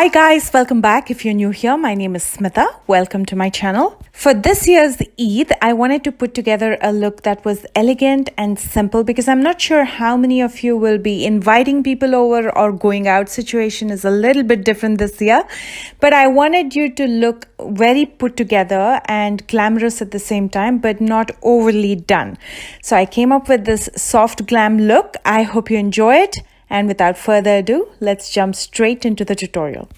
Hi guys, welcome back. If you're new here, my name is Smitha. Welcome to my channel. For this year's Eid, I wanted to put together a look that was elegant and simple because I'm not sure how many of you will be inviting people over or going out. Situation is a little bit different this year, but I wanted you to look very put together and glamorous at the same time, but not overly done. So I came up with this soft glam look. I hope you enjoy it. And without further ado, let's jump straight into the tutorial.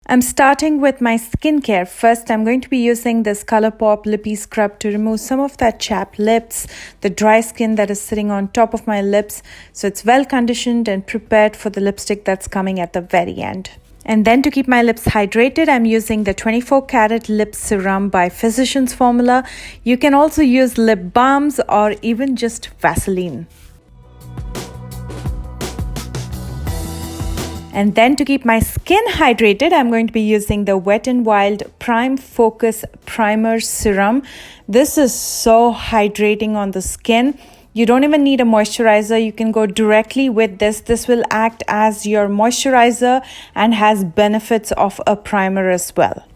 I'm starting with my skincare. First, I'm going to be using this ColourPop Lippy Scrub to remove some of that chapped lips, the dry skin that is sitting on top of my lips, so it's well conditioned and prepared for the lipstick that's coming at the very end. And then to keep my lips hydrated, I'm using the 24 karat lip serum by Physicians Formula. You can also use lip balms or even just Vaseline. And then to keep my skin hydrated, I'm going to be using the Wet n Wild Prime Focus Primer Serum. This is so hydrating on the skin. You don't even need a moisturizer. You can go directly with this. This will act as your moisturizer and has benefits of a primer as well.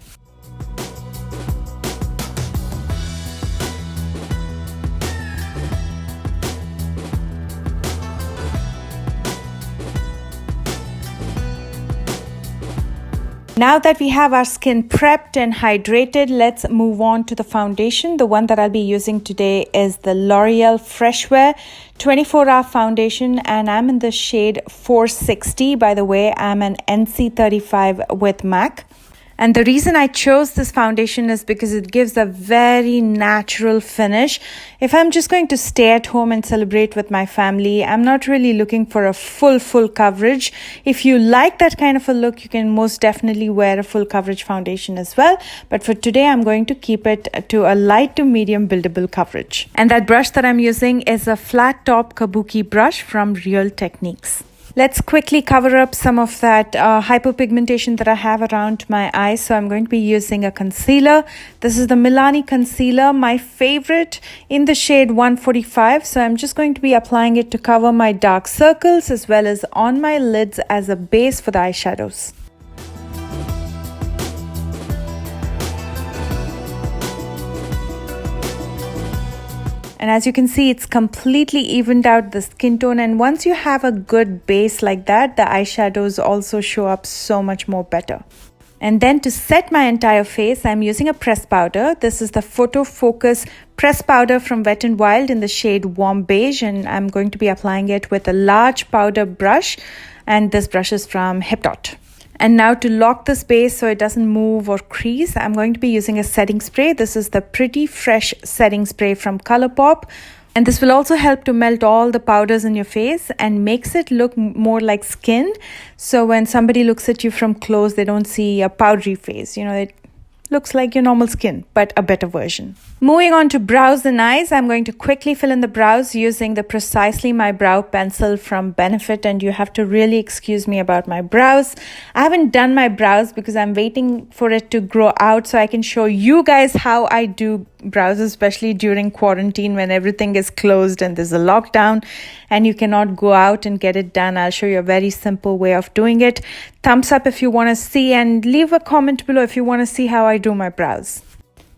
Now that we have our skin prepped and hydrated, let's move on to the foundation. The one that I'll be using today is the L'Oreal Fresh Wear 24-hour foundation, and I'm in the shade 460. By the way, I'm an NC35 with MAC. And the reason I chose this foundation is because it gives a very natural finish. If I'm just going to stay at home and celebrate with my family, I'm not really looking for a full coverage. If you like that kind of a look, you can most definitely wear a full coverage foundation as well. But for today, I'm going to keep it to a light to medium buildable coverage. And that brush that I'm using is a flat top kabuki brush from Real Techniques. Let's quickly cover up some of that hyperpigmentation that I have around my eyes. So I'm going to be using a concealer. This is the Milani concealer, my favorite, in the shade 145. So I'm just going to be applying it to cover my dark circles as well as on my lids as a base for the eyeshadows. And as you can see, it's completely evened out the skin tone. And once you have a good base like that, the eyeshadows also show up so much more better. And then to set my entire face, I'm using a press powder. This is the Photo Focus press powder from Wet n Wild in the shade Warm Beige. And I'm going to be applying it with a large powder brush. And this brush is from HipDot. And now to lock this base so it doesn't move or crease, I'm going to be using a setting spray. This is the Pretty Fresh setting spray from ColourPop. And this will also help to melt all the powders in your face and makes it look more like skin. So when somebody looks at you from close, they don't see a powdery face. You know, it looks like your normal skin, but a better version. Moving on to brows and eyes, I'm going to quickly fill in the brows using the Precisely My Brow pencil from Benefit, and you have to really excuse me about my brows. I haven't done my brows because I'm waiting for it to grow out so I can show you guys how I do brows, especially during quarantine when everything is closed and there's a lockdown and you cannot go out and get it done. I'll show you a very simple way of doing it. Thumbs up if you want to see, and leave a comment below if you want to see how I do my brows.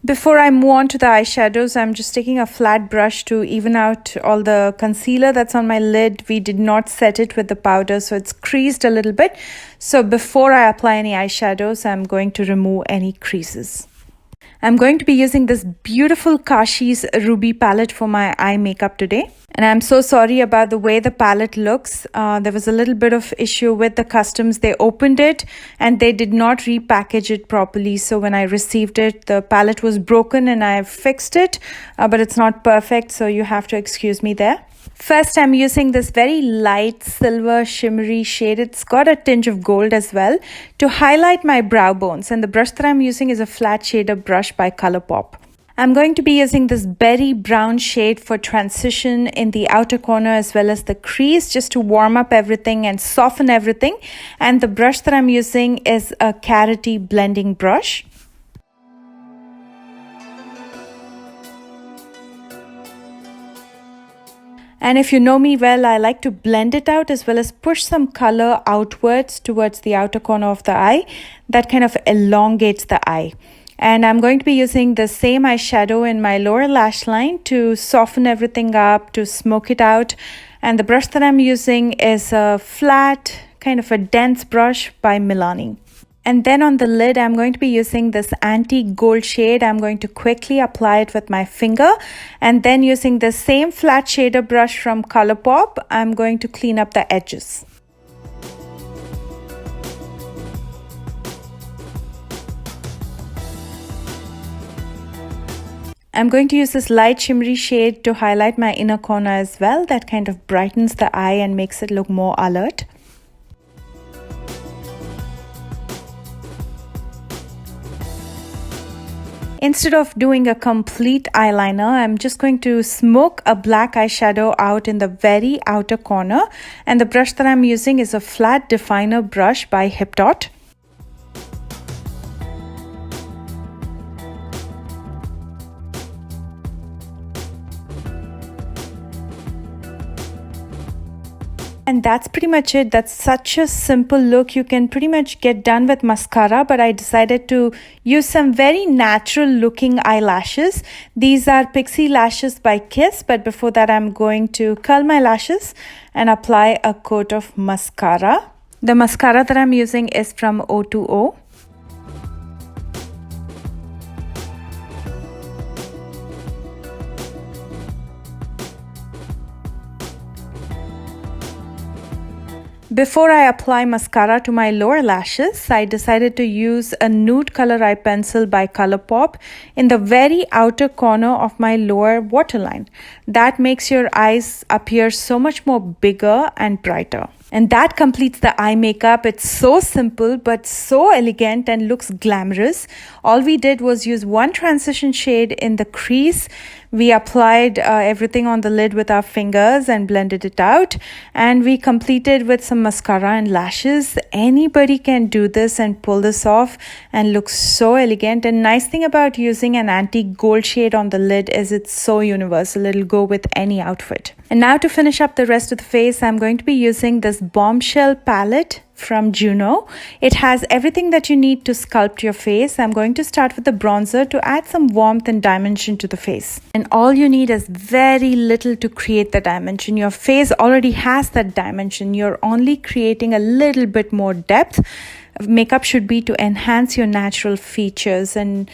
Before I move on to the eyeshadows, I'm just taking a flat brush to even out all the concealer that's on my lid. We did not set it with the powder, so it's creased a little bit. So before I apply any eyeshadows, I'm going to remove any creases. I'm going to be using this beautiful KASHEE'S Ruby palette for my eye makeup today. And I'm so sorry about the way the palette looks. There was a little bit of issue with the customs. They opened it and they did not repackage it properly. So when I received it, the palette was broken and I fixed it, but it's not perfect. So you have to excuse me there. First, I'm using this very light silver shimmery shade. It's got a tinge of gold as well to highlight my brow bones. And the brush that I'm using is a flat shader brush by ColourPop. I'm going to be using this berry brown shade for transition in the outer corner as well as the crease, just to warm up everything and soften everything. And the brush that I'm using is a carroty blending brush. And if you know me well, I like to blend it out as well as push some color outwards towards the outer corner of the eye. That kind of elongates the eye. And I'm going to be using the same eyeshadow in my lower lash line to soften everything up, to smoke it out. And the brush that I'm using is a flat, kind of a dense brush by Milani. And then on the lid, I'm going to be using this antique gold shade. I'm going to quickly apply it with my finger. And then using the same flat shader brush from Colourpop, I'm going to clean up the edges. I'm going to use this light shimmery shade to highlight my inner corner as well. That kind of brightens the eye and makes it look more alert. Instead of doing a complete eyeliner, I'm just going to smoke a black eyeshadow out in the very outer corner. And the brush that I'm using is a flat definer brush by Hip Dot. And that's pretty much it. That's such a simple look. You can pretty much get done with mascara, but I decided to use some very natural looking eyelashes. These are Pixie Lashes by Kiss, but before that I'm going to curl my lashes and apply a coat of mascara. The mascara that I'm using is from O2O. Before I apply mascara to my lower lashes, I decided to use a nude color eye pencil by Colourpop in the very outer corner of my lower waterline. That makes your eyes appear so much more bigger and brighter. And that completes the eye makeup. It's so simple but so elegant and looks glamorous. All we did was use one transition shade in the crease. We applied everything on the lid with our fingers and blended it out. And we completed with some mascara and lashes. Anybody can do this and pull this off and look so elegant. And nice thing about using an antique gold shade on the lid is it's so universal. It'll go with any outfit. And now to finish up the rest of the face, I'm going to be using this Bombshell palette from Juno. It has everything that you need to sculpt your face. I'm going to start with the bronzer to add some warmth and dimension to the face. And all you need is very little to create the dimension. Your face already has that dimension. You're only creating a little bit more depth. Makeup should be to enhance your natural features and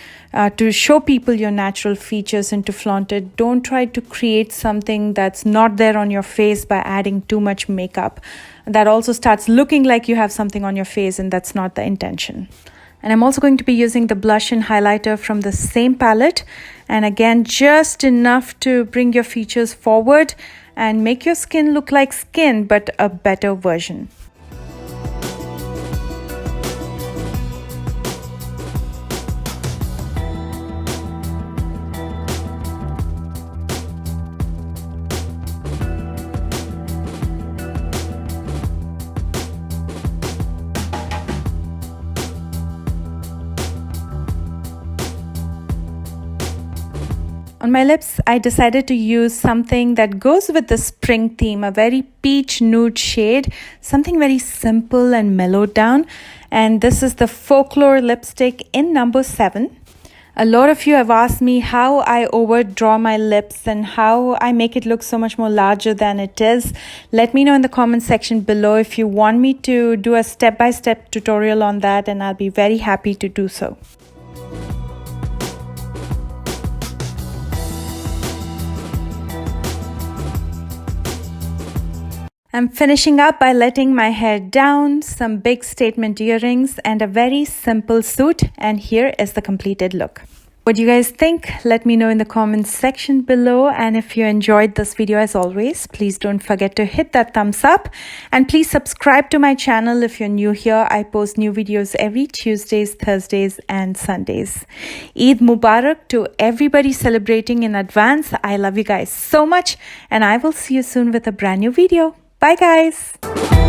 to show people your natural features and to flaunt it. Don't try to create something that's not there on your face by adding too much makeup. That also starts looking like you have something on your face, and that's not the intention. And I'm also going to be using the blush and highlighter from the same palette. And again, just enough to bring your features forward and make your skin look like skin, but a better version. On my lips, I decided to use something that goes with the spring theme, a very peach nude shade, something very simple and mellowed down. And this is the Folklore lipstick in number 7. A lot of you have asked me how I overdraw my lips and how I make it look so much more larger than it is. Let me know in the comment section below if you want me to do a step-by-step tutorial on that, and I'll be very happy to do so. I'm finishing up by letting my hair down, some big statement earrings, and a very simple suit. And here is the completed look. What do you guys think? Let me know in the comments section below. And if you enjoyed this video, as always, please don't forget to hit that thumbs up. And please subscribe to my channel if you're new here. I post new videos every Tuesdays, Thursdays, and Sundays. Eid Mubarak to everybody celebrating in advance. I love you guys so much. And I will see you soon with a brand new video. Bye guys!